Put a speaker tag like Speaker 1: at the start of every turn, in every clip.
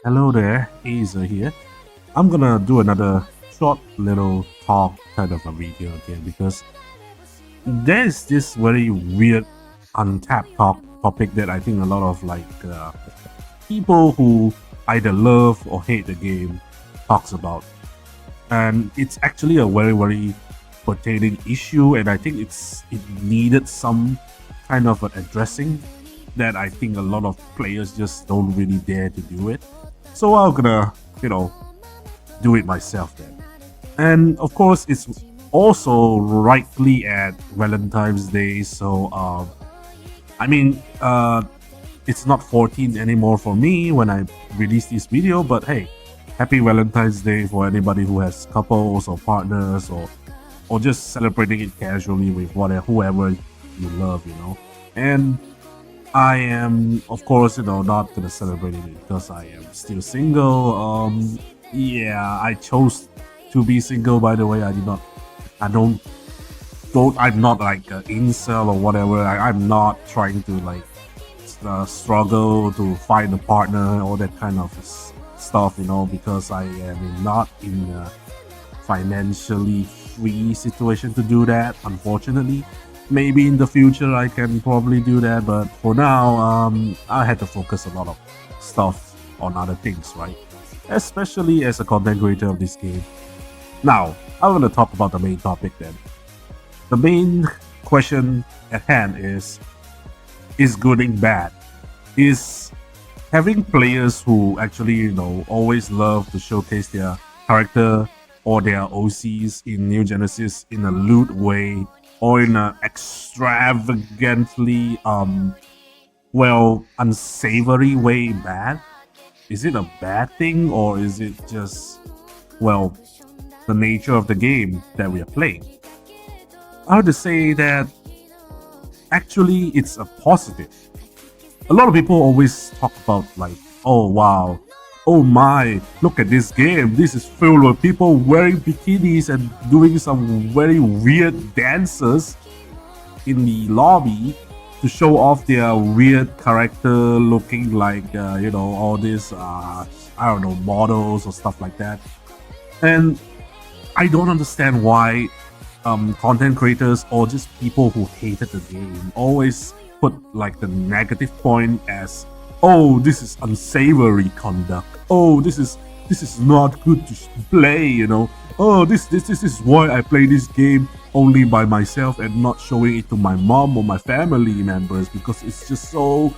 Speaker 1: Hello there, Aza here. I'm gonna do another short little talk kind of a video again because there's this very weird untapped topic that I think a lot of people who either love or hate the game talks about, and it's actually a very pertaining issue, and I think it needed some kind of an addressing that I think a lot of players just don't really dare to do it. So I'm gonna, do it myself then. And of course, it's also rightly at Valentine's Day. So, I mean, it's not 14 anymore for me when I release this video, but hey, happy Valentine's Day for anybody who has couples or partners or just celebrating it casually with whoever you love. And I am, of course, not gonna celebrate it because I am still single. Yeah, I chose to be single. By the way, I I'm not like an incel or whatever. I'm not trying to struggle to find a partner, all that kind of stuff, because I am not in a financially free situation to do that, unfortunately. Maybe in the future I can probably do that, but for now, I had to focus a lot of stuff on other things, right? Especially as a content creator of this game. Now, I'm gonna talk about the main topic then. The main question at hand is Gooning bad? Is having players who actually, always love to showcase their character or their OCs in New Genesis in a lewd way or in an extravagantly unsavory way bad? Is it a bad thing, or is it just the nature of the game that we are playing? I would say that actually it's a positive. A lot of people always talk about oh wow, oh my, look at this game. This is filled with people wearing bikinis and doing some very weird dances in the lobby to show off their weird character, looking like all these I don't know, models or stuff like that. And I don't understand why content creators or just people who hated the game always put the negative point as, oh, this is unsavory conduct. Oh, this is not good to play. Oh, this is why I play this game only by myself and not showing it to my mom or my family members, because it's just so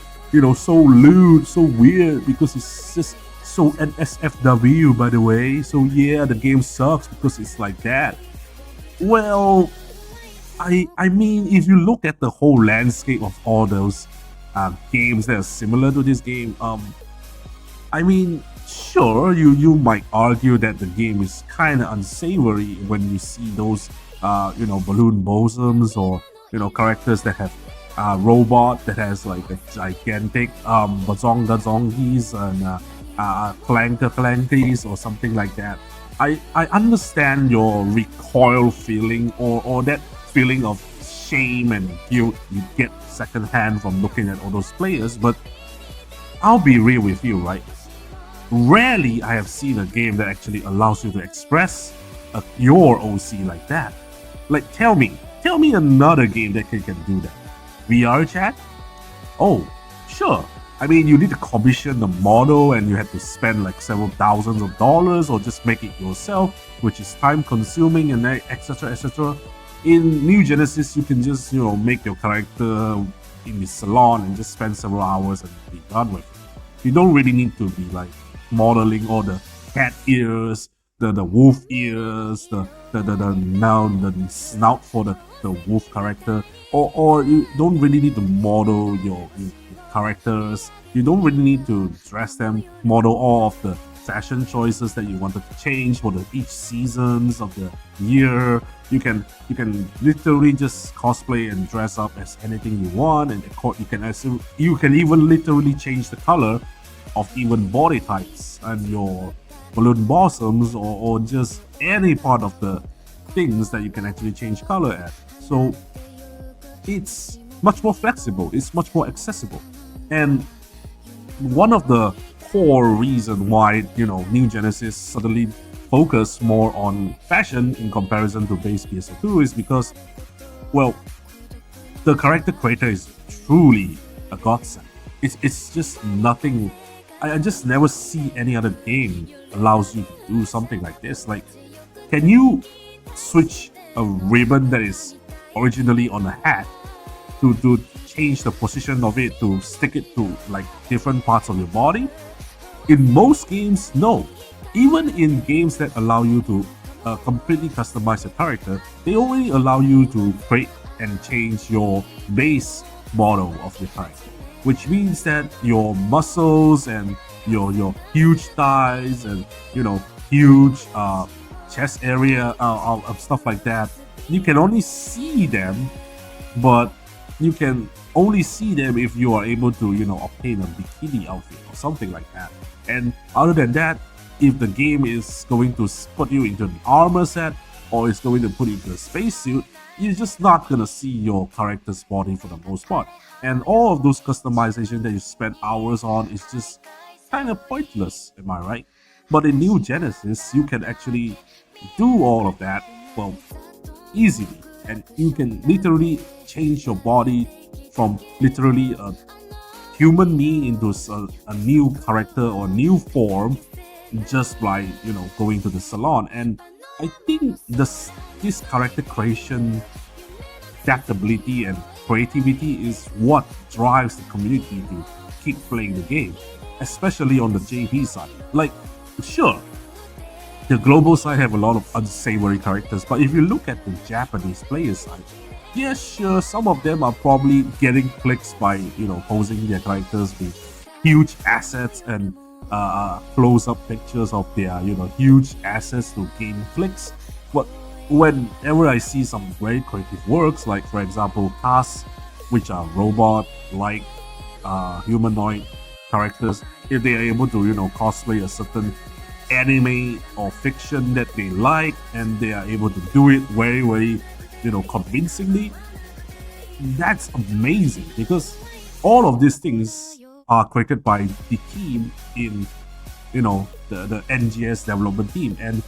Speaker 1: so lewd, so weird, because it's just so NSFW, by the way. So yeah, the game sucks because it's like that. Well, I mean, if you look at the whole landscape of all those games that are similar to this game, I mean, sure, you might argue that the game is kind of unsavory when you see those balloon bosoms, or characters that have robot that has like a gigantic bazonga zongies and clankies or something like that. I understand your recoil feeling, or that feeling of shame and guilt you get secondhand from looking at all those players, but I'll be real with you, right? Rarely I have seen a game that actually allows you to express your OC like that. Like, tell me another game that can do that. VR chat? Oh, sure. I mean, you need to commission the model and you had to spend like several thousands of dollars, or just make it yourself, which is time consuming and etc. In New Genesis, you can just make your character in the salon and just spend several hours and be done with it. You don't really need to be like modeling all the cat ears, the wolf ears, the snout for the wolf character, or you don't really need to model your characters. You don't really need to dress them, model all of the fashion choices that you wanted to change for each seasons of the year. You can literally just cosplay and dress up as anything you want, and you can even literally change the color of even body types and your balloon blossoms, or just any part of the things that you can actually change color at. So it's much more flexible, it's much more accessible. And one of the core reason why New Genesis suddenly focus more on fashion in comparison to base PSO2 is because, well, the character creator is truly a godsend. It's just nothing. I just never see any other game allows you to do something like this. Like, can you switch a ribbon that is originally on a hat to change the position of it to stick it to like different parts of your body? In most games, no. Even in games that allow you to completely customize your character, they only allow you to create and change your base model of your character, which means that your muscles and your huge thighs and huge chest area stuff like that, you can only see them, but you can only see them if you are able to obtain a bikini outfit or something like that. And other than that, if the game is going to put you into an armor set or it's going to put you into a spacesuit, you're just not gonna see your character's body for the most part. And all of those customization that you spend hours on is just kind of pointless, am I right? But in New Genesis, you can actually do all of that, well, easily. And you can literally change your body from literally a human me into a new character or new form just by going to the salon. And I think this character creation, adaptability and creativity is what drives the community to keep playing the game, especially on the JP side. Like, sure, the global side have a lot of unsavory characters, but if you look at the Japanese player side, yeah, sure, some of them are probably getting clicks by posing their characters with huge assets and close-up pictures of their huge assets to gain clicks. But whenever I see some very creative works, like for example casts, which are robot-like humanoid characters, if they are able to cosplay a certain anime or fiction that they like, and they are able to do it very, very convincingly, that's amazing, because all of these things are created by the team in the NGS development team, and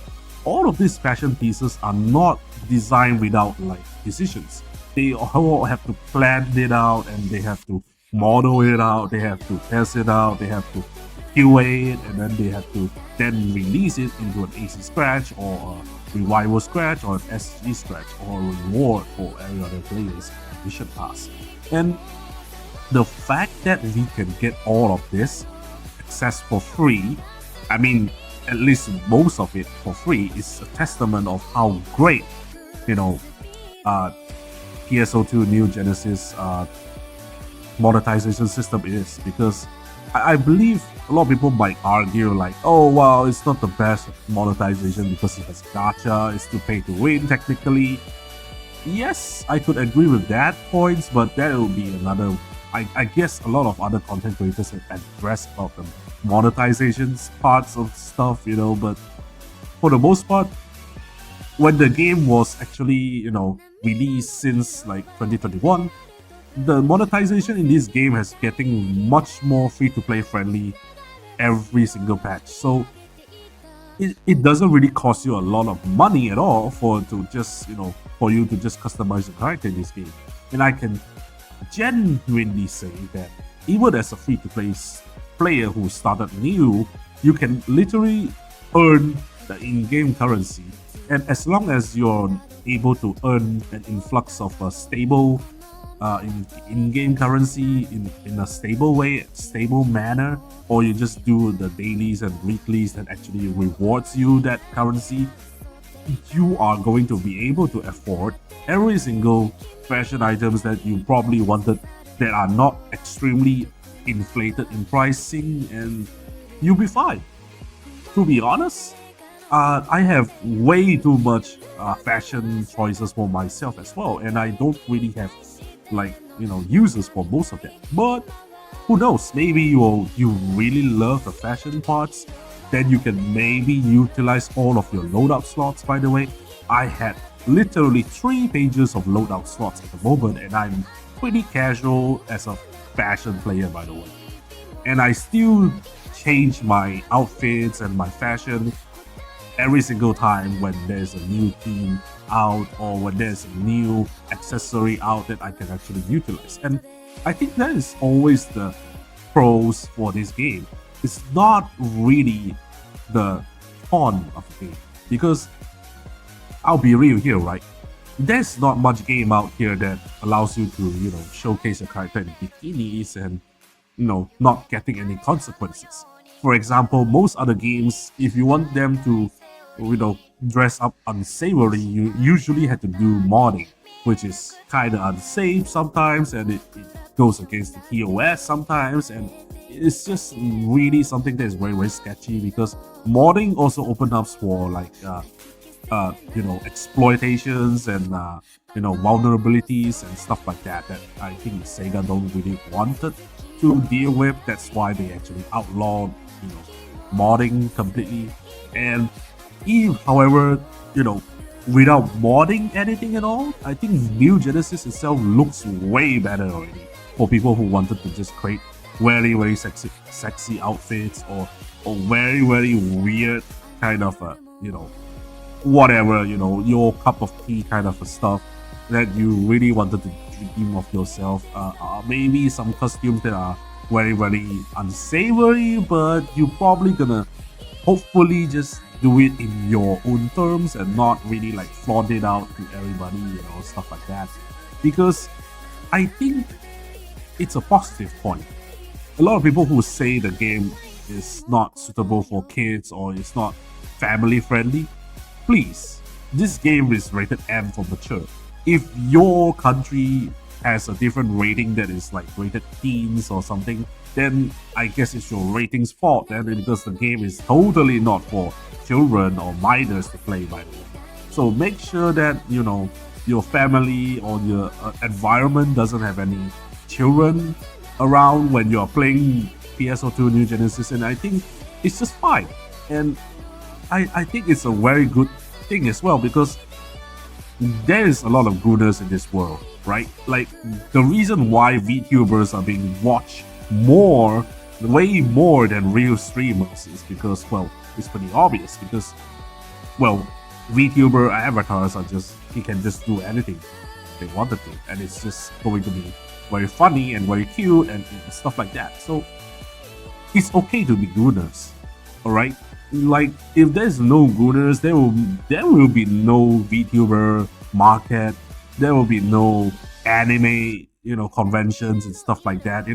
Speaker 1: all of these fashion pieces are not designed without like decisions. They all have to plan it out, and they have to model it out, they have to test it out, they have to QA it, and then they have to then release it into an AC scratch or a revival scratch or an SG scratch or a reward for every other player's mission pass. And the fact that we can get all of this access for free, I mean, at least most of it for free, is a testament of how great PSO2 New Genesis monetization system is. Because I believe a lot of people might argue like, oh wow, it's not the best monetization because it has gacha, it's too pay to win technically. Yes, I could agree with that points, but that will be another. I guess a lot of other content creators have addressed about the monetizations parts of stuff, but for the most part, when the game was actually released since like 2021, the monetization in this game has getting much more free-to-play friendly every single patch. So it doesn't really cost you a lot of money at all for you to just customize your character in this game. And I can genuinely say that even as a free-to-play player who started new, you can literally earn the in-game currency. And as long as you're able to earn an influx of a stable in-game currency in a stable way, stable manner, or you just do the dailies and weeklies that actually rewards you that currency, you are going to be able to afford every single fashion items that you probably wanted that are not extremely inflated in pricing, and you'll be fine. To be honest, I have way too much fashion choices for myself as well, and I don't really have users for most of them. But who knows, maybe you really love the fashion parts, then you can maybe utilize all of your loadout slots. By the way, I had literally 3 pages of loadout slots at the moment, and I'm pretty casual as a fashion player, by the way. and I still change my outfits and my fashion every single time when there's a new theme out or when there's a new accessory out that I can actually utilize. And I think that is always the pros for this game. It's not really the fun of the game because I'll be real here, right? There's not much game out here that allows you to, showcase a character in bikinis and, not getting any consequences. For example, most other games, if you want them to, dress up unsavory, you usually have to do modding, which is kind of unsafe sometimes, and it goes against the TOS sometimes, and it's just really something that is very, very sketchy because modding also opens up for like exploitations and vulnerabilities and stuff like that that I think Sega don't really wanted to deal with. That's why they actually outlawed modding completely. And if, however, without modding anything at all, I think New Genesis itself looks way better already for people who wanted to just create very, very sexy outfits or very, very weird kind of whatever, your cup of tea kind of stuff that you really wanted to dream of yourself. Maybe some costumes that are very, very unsavory, but you're probably gonna hopefully just do it in your own terms and not really like flaunt it out to everybody, stuff like that. Because I think it's a positive point. A lot of people who say the game is not suitable for kids or it's not family friendly, please, this game is rated M for mature. If your country has a different rating that is like rated teens or something, then I guess it's your rating's fault then, because the game is totally not for children or minors to play, by the way. So make sure that your family or your environment doesn't have any children around when you're playing PSO2 New Genesis, and I think it's just fine. And I think it's a very good thing as well because there is a lot of gooners in this world, right? Like the reason why VTubers are being watched way more than real streamers is because, well, it's pretty obvious because, well, VTuber avatars are he can just do anything they wanted to, and it's just going to be very funny and very cute and stuff like that. So it's okay to be gooners, all right? Like if there's no gooners, there will be no VTuber market. There will be no anime, conventions and stuff like that.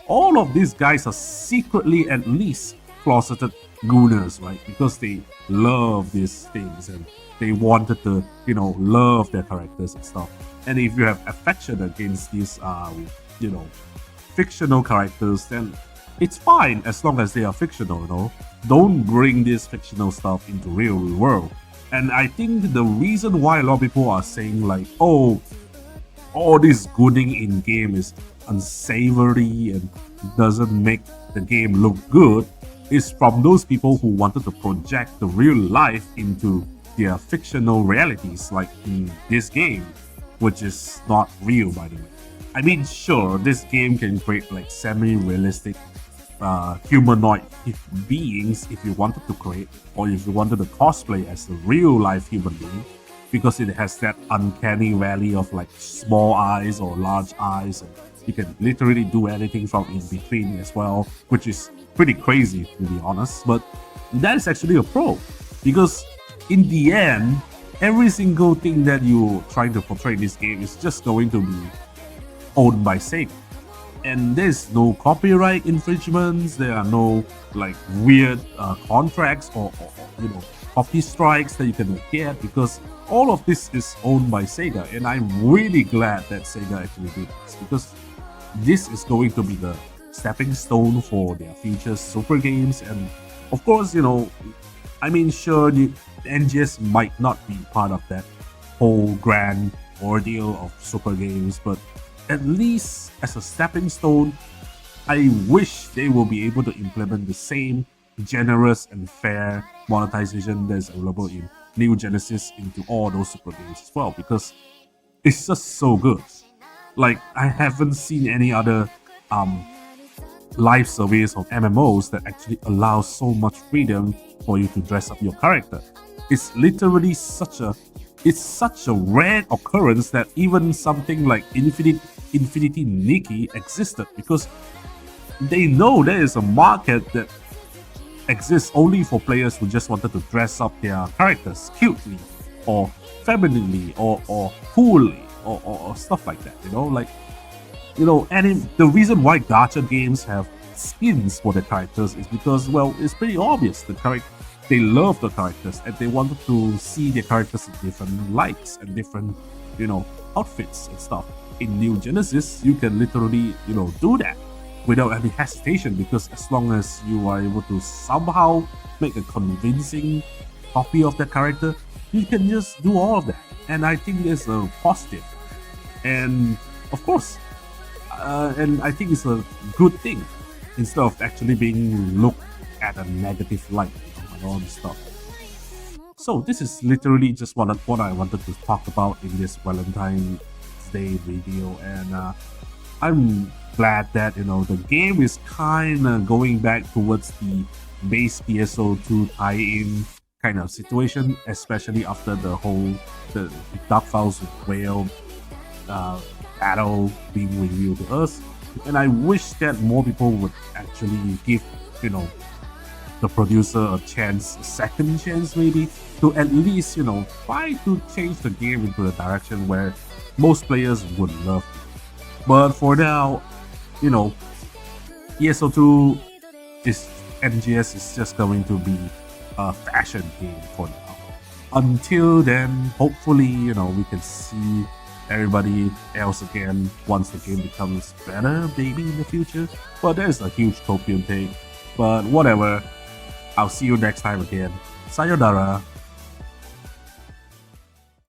Speaker 1: All of these guys are secretly at least closeted gooners, right? Because they love these things and they wanted to, love their characters and stuff. And if you have affection against these, fictional characters, then it's fine as long as they are fictional, Don't bring this fictional stuff into real world. And I think the reason why a lot of people are saying like, oh, all this gooning in game is unsavory and doesn't make the game look good is from those people who wanted to project the real life into their fictional realities, like in this game, which is not real, by the way. I mean, sure, this game can create like semi-realistic humanoid beings if you wanted to create, or if you wanted to cosplay as a real life human being, because it has that uncanny valley of like small eyes or large eyes, and you can literally do anything from in between as well, which is pretty crazy to be honest. But that is actually a pro, because in the end, every single thing that you're trying to portray in this game is just going to be owned by Sega. And there's no copyright infringements, there are no like weird contracts or copy strikes that you can get, because all of this is owned by Sega. And I'm really glad that Sega actually did this, because this is going to be the stepping stone for their future super games. And of course, I mean, sure, the NGS might not be part of that whole grand ordeal of super games, but at least as a stepping stone, I wish they will be able to implement the same generous and fair monetization that's available in New Genesis into all those super games as well, because it's just so good. Like, I haven't seen any other live service of MMOs that actually allows so much freedom for you to dress up your character. It's literally such a rare occurrence that even something like Infinity Nikki existed, because they know there is a market that exists only for players who just wanted to dress up their characters cutely or femininely or coolly or stuff like that, and the reason why gacha games have skins for their characters is because, well, it's pretty obvious. They love the characters and they wanted to see their characters in different lights and different, outfits and stuff. In New Genesis, you can literally, do that without any hesitation, because as long as you are able to somehow make a convincing copy of that character, you can just do all of that. And I think it's a positive. And of course, and I think it's a good thing instead of actually being looked at a negative light and all this stuff. So this is literally just what I wanted to talk about in this Valentine's Day video, and I'm glad that the game is kind of going back towards the base PSO2 tie-in kind of situation, especially after the Dark Files with Whale battle being revealed to us. And I wish that more people would actually give the producer a second chance maybe, to at least try to change the game into a direction where most players would love. But for now, PSO2 is NGS is just going to be a fashion game for now. Until then, hopefully, we can see everybody else again once the game becomes better, maybe in the future. But there's a huge utopian take. But whatever. I'll see you next time again. Sayonara.